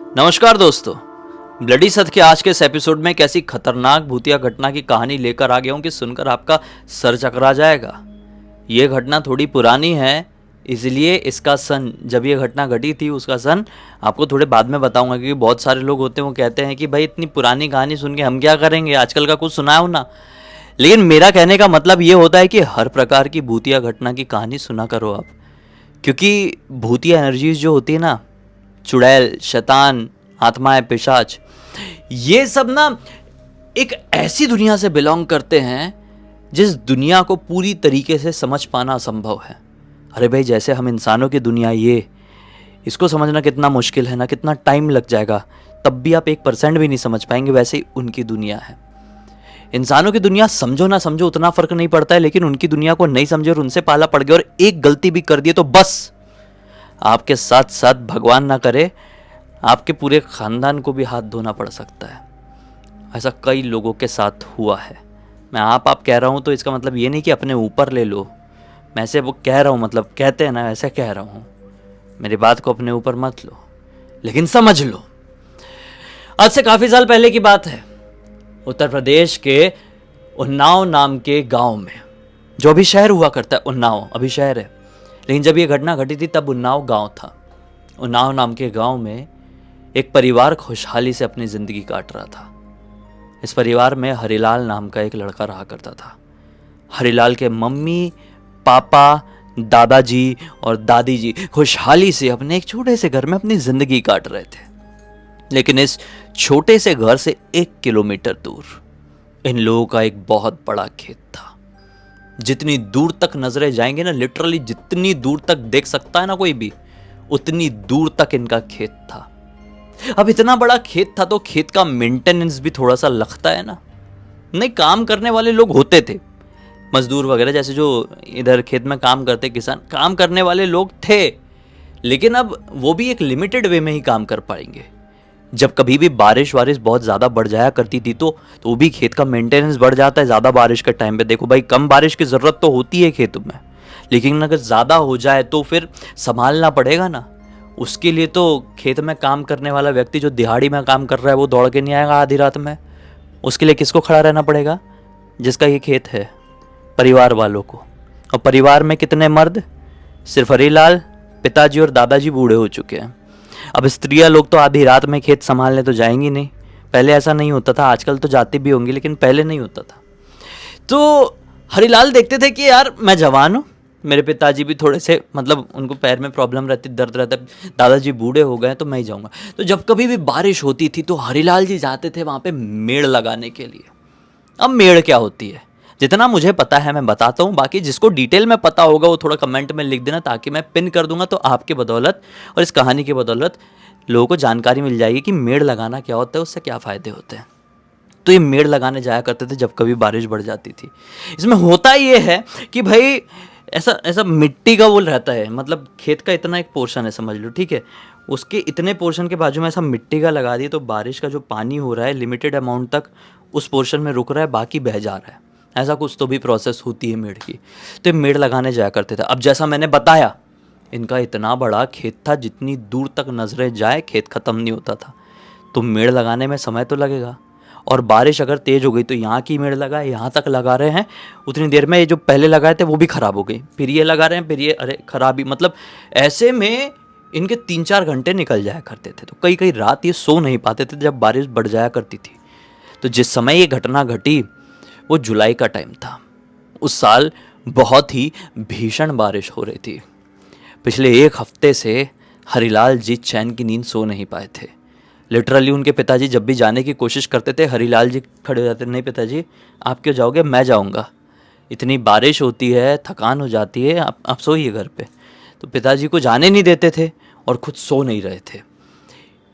नमस्कार दोस्तों, ब्लडी सत्य के आज के इस एपिसोड में एक ऐसी खतरनाक भूतिया घटना की कहानी लेकर आ गया हूं कि सुनकर आपका सर चकरा जाएगा। ये घटना थोड़ी पुरानी है, इसलिए इसका सन जब ये घटना घटी थी उसका सन आपको थोड़े बाद में बताऊंगा, क्योंकि बहुत सारे लोग होते हैं वो कहते हैं कि भाई इतनी पुरानी कहानी सुन के हम क्या करेंगे, आजकल का कुछ सुनाओ ना। लेकिन मेरा कहने का मतलब ये होता है कि हर प्रकार की भूतिया घटना की कहानी सुना करो आप, क्योंकि भूतिया एनर्जीज जो होती है ना, चुड़ैल, शैतान, आत्माएं, पिशाच, ये सब ना एक ऐसी दुनिया से बिलोंग करते हैं जिस दुनिया को पूरी तरीके से समझ पाना असंभव है। अरे भाई, जैसे हम इंसानों की दुनिया इसको समझना कितना मुश्किल है ना, कितना टाइम लग जाएगा, तब भी आप 1% भी नहीं समझ पाएंगे, वैसे ही उनकी दुनिया है। इंसानों की दुनिया समझो ना समझो उतना फर्क नहीं पड़ता है, लेकिन उनकी दुनिया को नहीं समझे और उनसे पाला पड़ गया और एक गलती भी कर दिए तो बस आपके साथ साथ भगवान ना करे आपके पूरे खानदान को भी हाथ धोना पड़ सकता है। ऐसा कई लोगों के साथ हुआ है। मैं आप कह रहा हूँ तो इसका मतलब ये नहीं कि अपने ऊपर ले लो, मैं ऐसे वो कह रहा हूँ, मतलब कहते हैं ना, ऐसे कह रहा हूँ। मेरी बात को अपने ऊपर मत लो, लेकिन समझ लो। आज से काफ़ी साल पहले की बात है, उत्तर प्रदेश के उन्नाव नाम के गांव में, जो अभी शहर हुआ करता है, उन्नाव अभी शहर है, लेकिन जब ये घटना घटी थी तब उन्नाव गांव था। उन्नाव नाम के गांव में एक परिवार खुशहाली से अपनी ज़िंदगी काट रहा था। इस परिवार में हरिलाल नाम का एक लड़का रहा करता था। हरिलाल के मम्मी, पापा, दादाजी और दादी जी खुशहाली से अपने एक छोटे से घर में अपनी ज़िंदगी काट रहे थे। लेकिन इस छोटे से घर से 1 किलोमीटर दूर इन लोगों का एक बहुत बड़ा खेत था। जितनी दूर तक नजरें जाएंगे ना, लिटरली जितनी दूर तक देख सकता है ना कोई भी, उतनी दूर तक इनका खेत था। अब इतना बड़ा खेत था तो खेत का मेंटेनेंस भी थोड़ा सा लगता है ना। नहीं, काम करने वाले लोग होते थे, मजदूर वगैरह, जैसे जो इधर खेत में काम करते किसान, काम करने वाले लोग थे, लेकिन अब वो भी एक लिमिटेड वे में ही काम कर पाएंगे। जब कभी भी बारिश बहुत ज़्यादा बढ़ जाया करती थी तो वो भी खेत का मेंटेनेंस बढ़ जाता है। ज़्यादा बारिश के टाइम पे देखो भाई, कम बारिश की ज़रूरत तो होती है खेतों में, लेकिन अगर ज़्यादा हो जाए तो फिर संभालना पड़ेगा ना। उसके लिए तो खेत में काम करने वाला व्यक्ति जो दिहाड़ी में काम कर रहा है वो दौड़ के नहीं आएगा आधी रात में। उसके लिए किसको खड़ा रहना पड़ेगा? जिसका ये खेत है, परिवार वालों को। और परिवार में कितने मर्द? सिर्फ हरिलाल, पिताजी और दादाजी बूढ़े हो चुके हैं। अब स्त्रियां लोग तो आधी रात में खेत संभालने तो जाएंगी नहीं। पहले ऐसा नहीं होता था, आजकल तो जाती भी होंगी, लेकिन पहले नहीं होता था। तो हरिलाल देखते थे कि यार मैं जवान हूँ, मेरे पिताजी भी थोड़े से, मतलब उनको पैर में प्रॉब्लम रहती, दर्द रहता, दादाजी बूढ़े हो गए तो मैं ही जाऊँगा। तो जब कभी भी बारिश होती थी तो हरिलाल जी जाते थे वहाँ पे मेड़ लगाने के लिए। अब मेड़ क्या होती है, जितना मुझे पता है मैं बताता हूँ, बाकी जिसको डिटेल में पता होगा वो थोड़ा कमेंट में लिख देना, ताकि मैं पिन कर दूंगा, तो आपके बदौलत और इस कहानी की बदौलत लोगों को जानकारी मिल जाएगी कि मेड़ लगाना क्या होता है, उससे क्या फ़ायदे होते हैं। तो ये मेड़ लगाने जाया करते थे जब कभी बारिश बढ़ जाती थी। इसमें होता ये है कि भाई ऐसा ऐसा मिट्टी का वो रहता है, मतलब खेत का इतना एक पोर्शन है समझ लो, ठीक है, उसके इतने पोर्शन के बाजू में ऐसा मिट्टी का लगा दिए तो बारिश का जो पानी हो रहा है लिमिटेड अमाउंट तक उस पोर्शन में रुक रहा है, बाकी बह जा रहा है। ऐसा कुछ तो भी प्रोसेस होती है मेड़ की। तो ये मेड़ लगाने जाया करते थे। अब जैसा मैंने बताया, इनका इतना बड़ा खेत था, जितनी दूर तक नजरें जाए खेत ख़त्म नहीं होता था। तो मेड़ लगाने में समय तो लगेगा, और बारिश अगर तेज़ हो गई तो यहाँ की मेड़ लगाए, यहाँ तक लगा रहे हैं, उतनी देर में ये जो पहले लगाए थे वो भी ख़राब हो गई, फिर ये लगा रहे हैं, फिर ये अरे ख़राब ही, मतलब ऐसे में इनके 3-4 घंटे निकल जाया करते थे। तो कई कई रात ये सो नहीं पाते थे जब बारिश बढ़ जाया करती थी। तो जिस समय ये घटना घटी वो जुलाई का टाइम था। उस साल बहुत ही भीषण बारिश हो रही थी। पिछले 1 हफ्ते से हरिलाल जी चैन की नींद सो नहीं पाए थे। लिटरली उनके पिताजी जब भी जाने की कोशिश करते थे, हरिलाल जी खड़े हो जाते, नहीं पिताजी आप क्यों जाओगे, मैं जाऊंगा, इतनी बारिश होती है, थकान हो जाती है, आप सोइए घर पे। तो पिताजी को जाने नहीं देते थे और खुद सो नहीं रहे थे।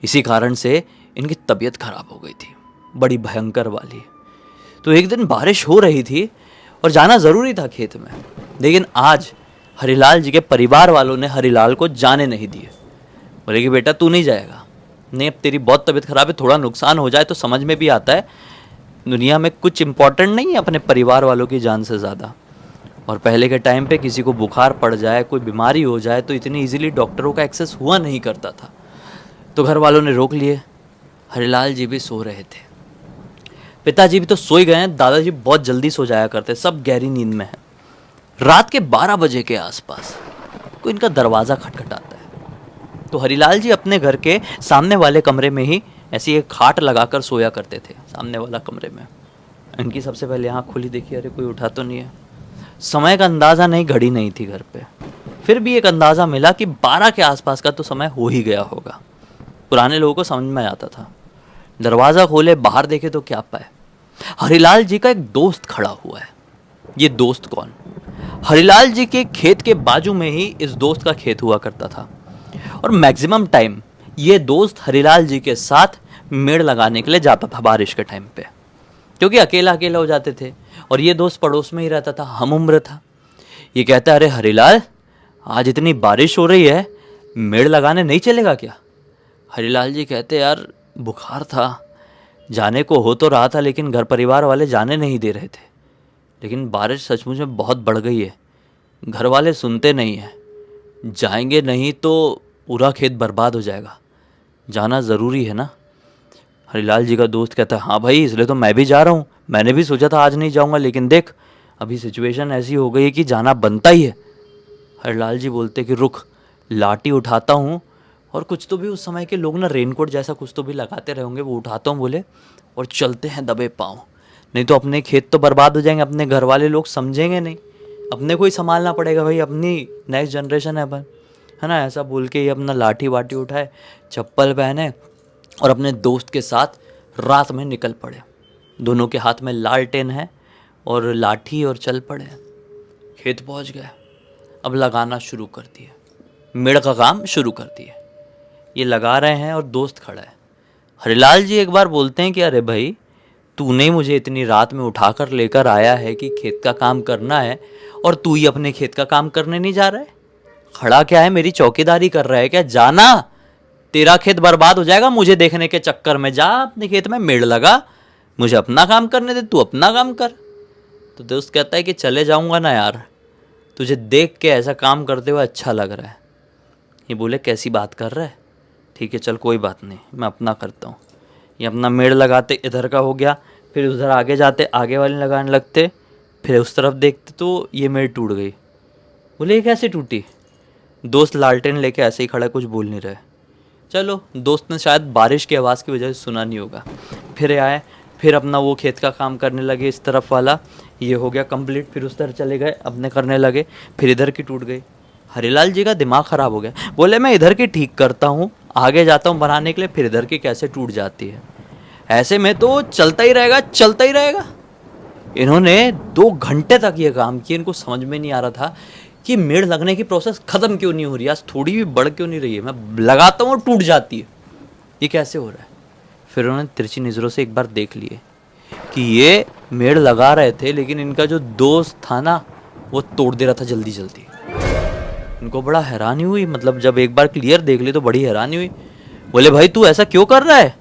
इसी कारण से इनकी तबीयत खराब हो गई थी, बड़ी भयंकर वाली। तो एक दिन बारिश हो रही थी और जाना ज़रूरी था खेत में, लेकिन आज हरिलाल जी के परिवार वालों ने हरिलाल को जाने नहीं दिए। बोले कि बेटा तू नहीं जाएगा, नहीं अब तेरी बहुत तबीयत ख़राब है, थोड़ा नुकसान हो जाए तो समझ में भी आता है, दुनिया में कुछ इम्पोर्टेंट नहीं है अपने परिवार वालों की जान से ज़्यादा। और पहले के टाइम पे किसी को बुखार पड़ जाए, कोई बीमारी हो जाए तो इतनी इजीली डॉक्टरों का एक्सेस हुआ नहीं करता था। तो घर वालों ने रोक लिए। हरिलाल जी भी सो रहे थे, पिताजी भी तो सो ही गए हैं। दादाजी बहुत जल्दी सो जाया करते, सब गहरी नींद में हैं। रात के 12 बजे के आसपास कोई इनका दरवाज़ा खटखटाता है। तो हरिलाल जी अपने घर के सामने वाले कमरे में ही ऐसी एक खाट लगाकर सोया करते थे, सामने वाला कमरे में। इनकी सबसे पहले आँख खुली, देखी अरे कोई उठा तो नहीं है। समय का अंदाज़ा नहीं, घड़ी नहीं थी घर पे, फिर भी एक अंदाज़ा मिला कि 12 के आसपास का तो समय हो ही गया होगा। पुराने लोगों को समझ में आता था। दरवाज़ा खोले, बाहर देखे तो क्या पाए, हरिलाल जी का एक दोस्त खड़ा हुआ है। ये दोस्त कौन? हरिलाल जी के खेत के बाजू में ही इस दोस्त का खेत हुआ करता था, और मैक्सिमम टाइम ये दोस्त हरिलाल जी के साथ मेड़ लगाने के लिए जाता था बारिश के टाइम पे, क्योंकि अकेला अकेला हो जाते थे। और ये दोस्त पड़ोस में ही रहता था, हम उम्र था। ये कहता है, अरे हरिलाल, आज इतनी बारिश हो रही है, मेड़ लगाने नहीं चलेगा क्या? हरिलाल जी कहते, यार बुखार था, जाने को हो तो रहा था, लेकिन घर परिवार वाले जाने नहीं दे रहे थे। लेकिन बारिश सचमुच में बहुत बढ़ गई है, घर वाले सुनते नहीं हैं, जाएंगे नहीं तो पूरा खेत बर्बाद हो जाएगा, जाना ज़रूरी है ना। हरिलाल जी का दोस्त कहता है, हाँ भाई, इसलिए तो मैं भी जा रहा हूँ। मैंने भी सोचा था आज नहीं जाऊँगा, लेकिन देख अभी सिचुएशन ऐसी हो गई है कि जाना बनता ही है। हरिलाल जी बोलते कि रुक, लाठी उठाता हूँ, और कुछ तो भी उस समय के लोग ना रेनकोट जैसा कुछ तो भी लगाते रहे होंगे, वो उठाता हूँ बोले, और चलते हैं दबे पाँव, नहीं तो अपने खेत तो बर्बाद हो जाएंगे, अपने घर वाले लोग समझेंगे नहीं, अपने को ही संभालना पड़ेगा भाई, अपनी नेक्स्ट जनरेशन है अपन, है ना। ऐसा बोल के ये अपना लाठी वाठी उठाए, चप्पल पहने, और अपने दोस्त के साथ रात में निकल पड़े। दोनों के हाथ में लालटेन है और लाठी, और चल पड़े। खेत पहुंच गए, अब लगाना शुरू कर दिए, मेड़ का काम शुरू कर दिए। ये लगा रहे हैं और दोस्त खड़ा है। हरिलाल जी एक बार बोलते हैं कि अरे भाई, तूने मुझे इतनी रात में उठाकर लेकर आया है कि खेत का काम करना है, और तू ही अपने खेत का काम करने नहीं जा रहा है, खड़ा क्या है, मेरी चौकीदारी कर रहा है क्या? जाना, तेरा खेत बर्बाद हो जाएगा मुझे देखने के चक्कर में, जा अपने खेत में मेड़ लगा, मुझे अपना काम करने दे, तू अपना काम कर। तो दोस्त कहता है कि चले जाऊंगा ना यार, तुझे देख के ऐसा काम करते हुए अच्छा लग रहा है। ये बोले, कैसी बात कर रहा है? ठीक है चल, कोई बात नहीं, मैं अपना करता हूँ। ये अपना मेड़ लगाते, इधर का हो गया, फिर उधर आगे जाते, आगे वाले लगाने लगते, फिर उस तरफ देखते तो ये मेड़ टूट गई। बोले, ये कैसे टूटी? दोस्त लालटेन लेके ऐसे ही खड़ा, कुछ बोल नहीं रहे। चलो, दोस्त ने शायद बारिश की आवाज़ की वजह से सुना नहीं होगा। फिर आए, फिर अपना वो खेत का काम करने लगे, इस तरफ वाला ये हो गया कंप्लीट, फिर उस तरफ चले गए, अपने करने लगे, फिर इधर की टूट गई। हरिलाल जी का दिमाग ख़राब हो गया, बोले मैं इधर की ठीक करता हूँ, आगे जाता हूँ बनाने के लिए, फिर इधर की कैसे टूट जाती है, ऐसे में तो चलता ही रहेगा, चलता ही रहेगा। इन्होंने 2 घंटे तक ये काम किया, इनको समझ में नहीं आ रहा था कि मेड़ लगने की प्रोसेस ख़त्म क्यों नहीं हो रही, आज थोड़ी भी बढ़ क्यों नहीं रही है, मैं लगाता हूँ और टूट जाती है, ये कैसे हो रहा है। फिर उन्होंने तिरछी नज़रों से एक बार देख लिए कि ये मेड़ लगा रहे थे, लेकिन इनका जो दोस्त था ना, वो तोड़ दे रहा था जल्दी जल्दी। इनको बड़ा हैरानी हुई, मतलब जब एक बार क्लियर देख ली तो बड़ी हैरानी हुई। बोले, भाई तू ऐसा क्यों कर रहा है?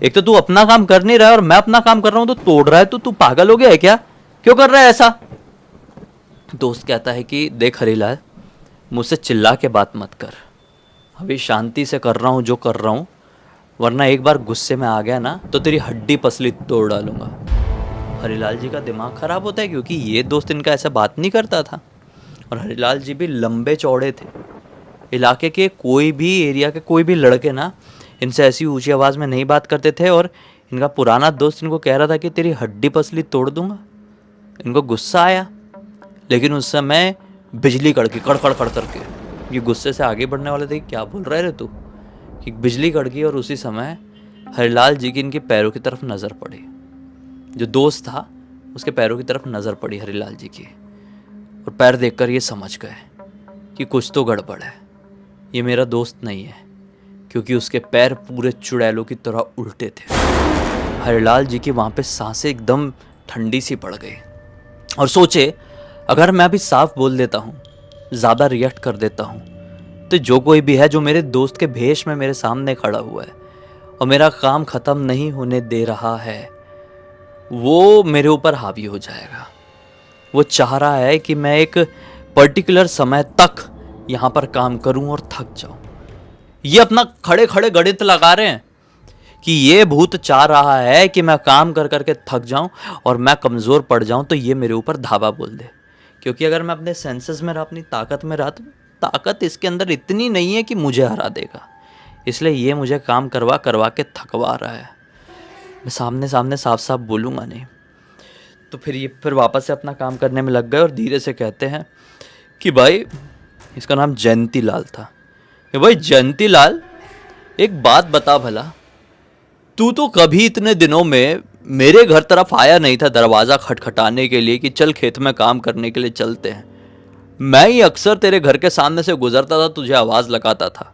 एक तो तू अपना काम कर नहीं रहा है, और मैं अपना काम कर रहा हूँ तो तोड़ रहा है, तो तू पागल हो गया है क्या? क्यों कर रहा है ऐसा? दोस्त कहता है कि देख हरिलाल, मुझसे चिल्ला के बात मत कर, अभी शांति से कर रहा हूँ जो कर रहा हूँ, वरना एक बार गुस्से में आ गया ना तो तेरी हड्डी पसली तोड़ डालूंगा। हरिलाल जी का दिमाग खराब होता है, क्योंकि ये दोस्त इनका ऐसा बात नहीं करता था, और हरिलाल जी भी लंबे चौड़े थे। इलाके के कोई भी, एरिया के कोई भी लड़के ना इनसे ऐसी ऊंची आवाज़ में नहीं बात करते थे, और इनका पुराना दोस्त इनको कह रहा था कि तेरी हड्डी पसली तोड़ दूंगा। इनको गुस्सा आया, लेकिन उस समय बिजली कड़की, कड़कड़ कड़ करके। ये गुस्से से आगे बढ़ने वाले थे, क्या बोल रहे रे तू, कि बिजली कड़की, और उसी समय हरिलाल जी की इनके पैरों की तरफ नज़र पड़ी। जो दोस्त था उसके पैरों की तरफ नज़र पड़ी हरिलाल जी की, और पैर देखकर ये समझ गए कि कुछ तो गड़बड़ है, ये मेरा दोस्त नहीं है, क्योंकि उसके पैर पूरे चुड़ैलों की तरह उल्टे थे। हरिलाल जी की वहाँ पे सांसें एकदम ठंडी सी पड़ गई, और सोचे अगर मैं अभी साफ बोल देता हूँ, ज़्यादा रिएक्ट कर देता हूँ, तो जो कोई भी है जो मेरे दोस्त के भेष में मेरे सामने खड़ा हुआ है और मेरा काम ख़त्म नहीं होने दे रहा है, वो मेरे ऊपर हावी हो जाएगा। वो चाह रहा है कि मैं एक पर्टिकुलर समय तक यहाँ पर काम करूँ और थक जाऊँ। ये अपना खड़े खड़े गणित लगा रहे हैं कि ये भूत चाह रहा है कि मैं काम कर करके थक जाऊं और मैं कमज़ोर पड़ जाऊं तो ये मेरे ऊपर धावा बोल दे। क्योंकि अगर मैं अपने सेंसेस में रहा, अपनी ताकत में रहा, तो ताकत इसके अंदर इतनी नहीं है कि मुझे हरा देगा। इसलिए ये मुझे काम करवा करवा के थकवा रहा है। मैं सामने सामने साफ साफ बोलूँगा नहीं। तो फिर वापस से अपना काम करने में लग गए और धीरे से कहते हैं कि भाई, इसका नाम जयंती लाल था, कि भाई जयंती लाल, एक बात बता भला, तू तो कभी इतने दिनों में मेरे घर तरफ आया नहीं था दरवाज़ा खटखटाने के लिए कि चल खेत में काम करने के लिए चलते हैं। मैं ही अक्सर तेरे घर के सामने से गुजरता था, तुझे आवाज़ लगाता था।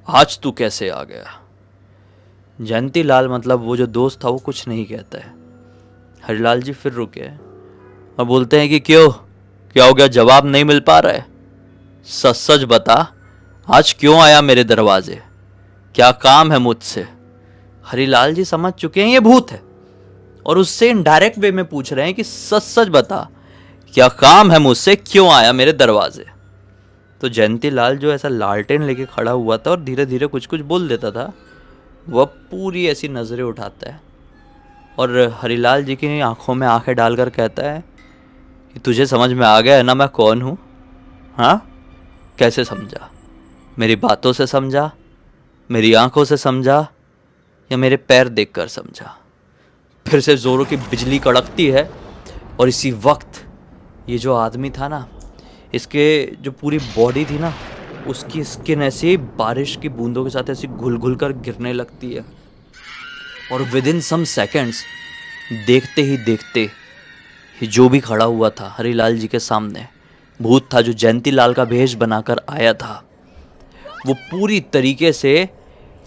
आज तू कैसे आ गया? जयंती लाल, मतलब वो जो दोस्त था, वो कुछ नहीं कहता है। हरिलाल जी फिर रुके और बोलते हैं कि क्यों, क्या हो गया? जवाब नहीं मिल पा रहा है? सच सच बता, आज क्यों आया मेरे दरवाजे? क्या काम है मुझसे? हरिलाल जी समझ चुके हैं ये भूत है और उससे इनडायरेक्ट वे में पूछ रहे हैं कि सच सच बता, क्या काम है मुझसे, क्यों आया मेरे दरवाजे? तो जयंती लाल जो ऐसा लालटेन लेके खड़ा हुआ था और धीरे धीरे कुछ कुछ बोल देता था, वह पूरी ऐसी नज़रें उठाता है और हरिलाल जी की आंखों में आंखें डालकर कहता है कि तुझे समझ में आ गया है ना मैं कौन हूँ? हाँ, कैसे समझा? मेरी बातों से समझा, मेरी आंखों से समझा, या मेरे पैर देखकर समझा? फिर से जोरों की बिजली कड़कती है और इसी वक्त ये जो आदमी था ना, इसके जो पूरी बॉडी थी ना, उसकी स्किन ऐसे बारिश की बूंदों के साथ ऐसी घुल घुल कर गिरने लगती है और विद इन सम सेकेंड्स, देखते ही देखते, ये जो भी खड़ा हुआ था हरिलाल जी के सामने, भूत था जो जयंती लाल का भेष बनाकर आया था, वो पूरी तरीके से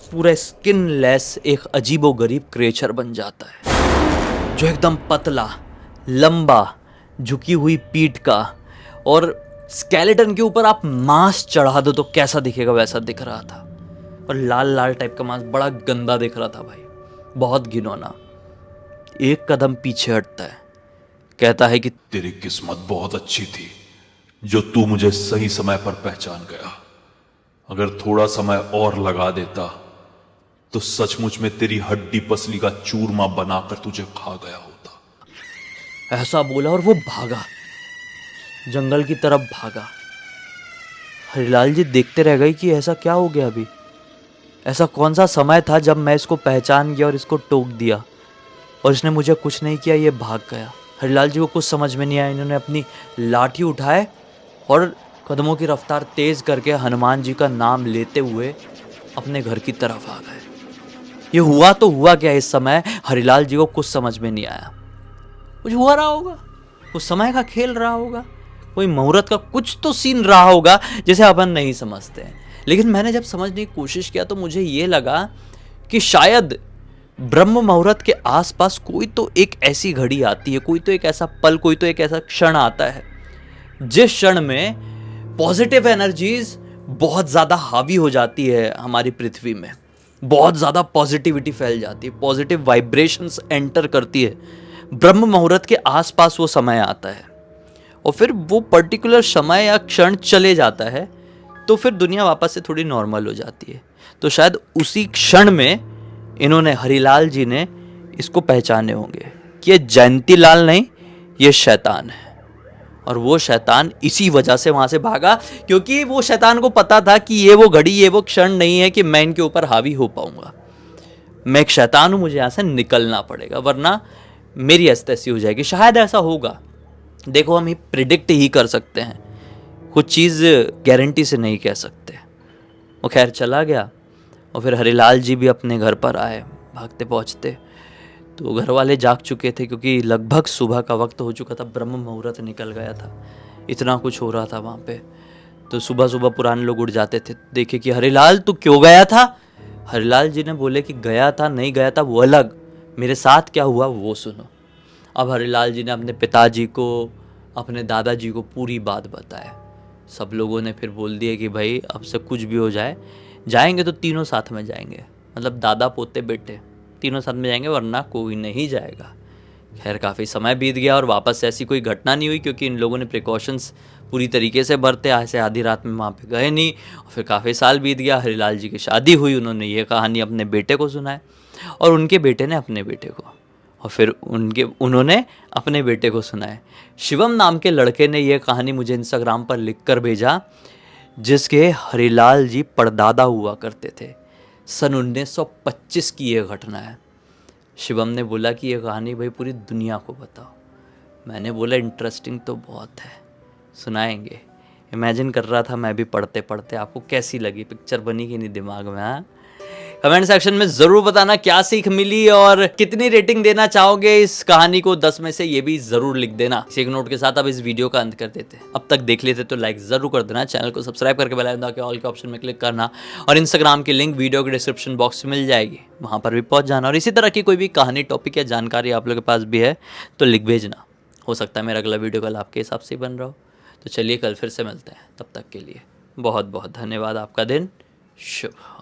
पूरा स्किनलेस एक अजीबोगरीब क्रिएचर बन जाता है, जो एकदम पतला, लंबा, झुकी हुई पीठ का, और स्केलेटन के ऊपर आप मांस चढ़ा दो तो कैसा दिखेगा वैसा दिख रहा था। और लाल लाल टाइप का मांस, बड़ा गंदा दिख रहा था भाई, बहुत घिनौना। एक कदम पीछे हटता है, कहता है कि तेरी किस्मत बहुत अच्छी थी जो तू मुझे सही समय पर पहचान गया। अगर थोड़ा समय और लगा देता तो सचमुच में तेरी हड्डी पसली का चूरमा बनाकर तुझे खा गया होता। ऐसा बोला और वो भागा, जंगल की तरफ भागा। हरिलाल जी देखते रह गए कि ऐसा क्या हो गया अभी, ऐसा कौन सा समय था जब मैं इसको पहचान गया और इसको टोक दिया और इसने मुझे कुछ नहीं किया, ये भाग गया। हरिलाल जी को कुछ समझ में नहीं आया। इन्होंने अपनी लाठी उठाए और कदमों की रफ्तार तेज करके हनुमान जी का नाम लेते हुए अपने घर की तरफ आ गए। ये हुआ तो हुआ क्या इस समय, हरिलाल जी को कुछ समझ में नहीं आया। कुछ हुआ रहा होगा, कुछ समय का खेल रहा होगा, कोई मुहूर्त का कुछ तो सीन रहा होगा जिसे अपन नहीं समझते हैं। लेकिन मैंने जब समझने की कोशिश किया तो मुझे ये लगा कि शायद ब्रह्म मुहूर्त के आसपास कोई तो एक ऐसी घड़ी आती है, कोई तो एक ऐसा पल, कोई तो एक ऐसा क्षण आता है जिस क्षण में पॉजिटिव एनर्जीज बहुत ज़्यादा हावी हो जाती है हमारी पृथ्वी में, बहुत ज़्यादा पॉजिटिविटी फैल जाती है, पॉजिटिव वाइब्रेशंस एंटर करती है। ब्रह्म मुहूर्त के आसपास वो समय आता है और फिर वो पर्टिकुलर समय या क्षण चले जाता है तो फिर दुनिया वापस से थोड़ी नॉर्मल हो जाती है। तो शायद उसी क्षण में इन्होंने, हरिलाल जी ने इसको पहचाने होंगे कि ये जयंती लाल नहीं, ये शैतान है। और वो शैतान इसी वजह से वहां से भागा क्योंकि वो शैतान को पता था कि ये वो घड़ी, ये वो क्षण नहीं है कि मैं इनके ऊपर हावी हो पाऊंगा। मैं एक शैतान हूं, मुझे यहां से निकलना पड़ेगा वरना मेरी ऐसी हो जाएगी। शायद ऐसा होगा। देखो, हम ही प्रिडिक्ट ही कर सकते हैं, कुछ चीज़ गारंटी से नहीं कह सकते। वो खैर चला गया और फिर हरिलाल जी भी अपने घर पर आए भागते पहुंचते। तो घर वाले जाग चुके थे क्योंकि लगभग सुबह का वक्त हो चुका था, ब्रह्म मुहूर्त निकल गया था, इतना कुछ हो रहा था वहाँ पे। तो सुबह सुबह पुराने लोग उठ जाते थे, देखे कि हरिलाल तू क्यों गया था। हरिलाल जी ने बोले कि गया था नहीं गया था वो अलग, मेरे साथ क्या हुआ वो सुनो। अब हरिलाल जी ने अपने पिताजी को, अपने दादाजी को पूरी बात बताया। सब लोगों ने फिर बोल दिया कि भाई अब से कुछ भी हो जाए, जाएंगे तो तीनों साथ में जाएंगे, मतलब दादा पोते बेटे तीनों साथ में जाएंगे वरना कोई नहीं जाएगा। खैर काफ़ी समय बीत गया और वापस से ऐसी कोई घटना नहीं हुई क्योंकि इन लोगों ने प्रिकॉशंस पूरी तरीके से भरते, ऐसे आधी रात में वहाँ पे गए नहीं। और फिर काफ़ी साल बीत गया, हरिलाल जी की शादी हुई, उन्होंने ये कहानी अपने बेटे को सुनाई और उनके बेटे ने अपने बेटे को, और फिर उन्होंने अपने बेटे को सुनाए। शिवम नाम के लड़के ने यह कहानी मुझे इंस्टाग्राम पर लिख कर भेजा, जिसके हरिलाल जी परदादा हुआ करते थे। सन 1925 की यह घटना है। शिवम ने बोला कि यह कहानी भाई पूरी दुनिया को बताओ। मैंने बोला इंटरेस्टिंग तो बहुत है, सुनाएंगे। इमेजिन कर रहा था मैं भी पढ़ते पढ़ते, आपको कैसी लगी, पिक्चर बनी कि नहीं दिमाग में? हाँ, कमेंट सेक्शन में ज़रूर बताना क्या सीख मिली और कितनी रेटिंग देना चाहोगे इस कहानी को 10 में से, ये भी ज़रूर लिख देना। इस एक नोट के साथ अब इस वीडियो का अंत कर देते हैं। अब तक देख लेते तो लाइक ज़रूर कर देना, चैनल को सब्सक्राइब करके बेल आइकन दबा के ऑल के ऑप्शन में क्लिक करना, और इंस्टाग्राम की लिंक वीडियो के डिस्क्रिप्शन बॉक्स में मिल जाएगी, वहाँ पर भी पहुँच जाना। और इसी तरह की कोई भी कहानी, टॉपिक या जानकारी आप लोगों के पास भी है तो लिख भेजना। हो सकता है मेरा अगला वीडियो कल आपके हिसाब से ही बन रहा हो। तो चलिए कल फिर से मिलते हैं, तब तक के लिए बहुत बहुत धन्यवाद। आपका दिन शुभ।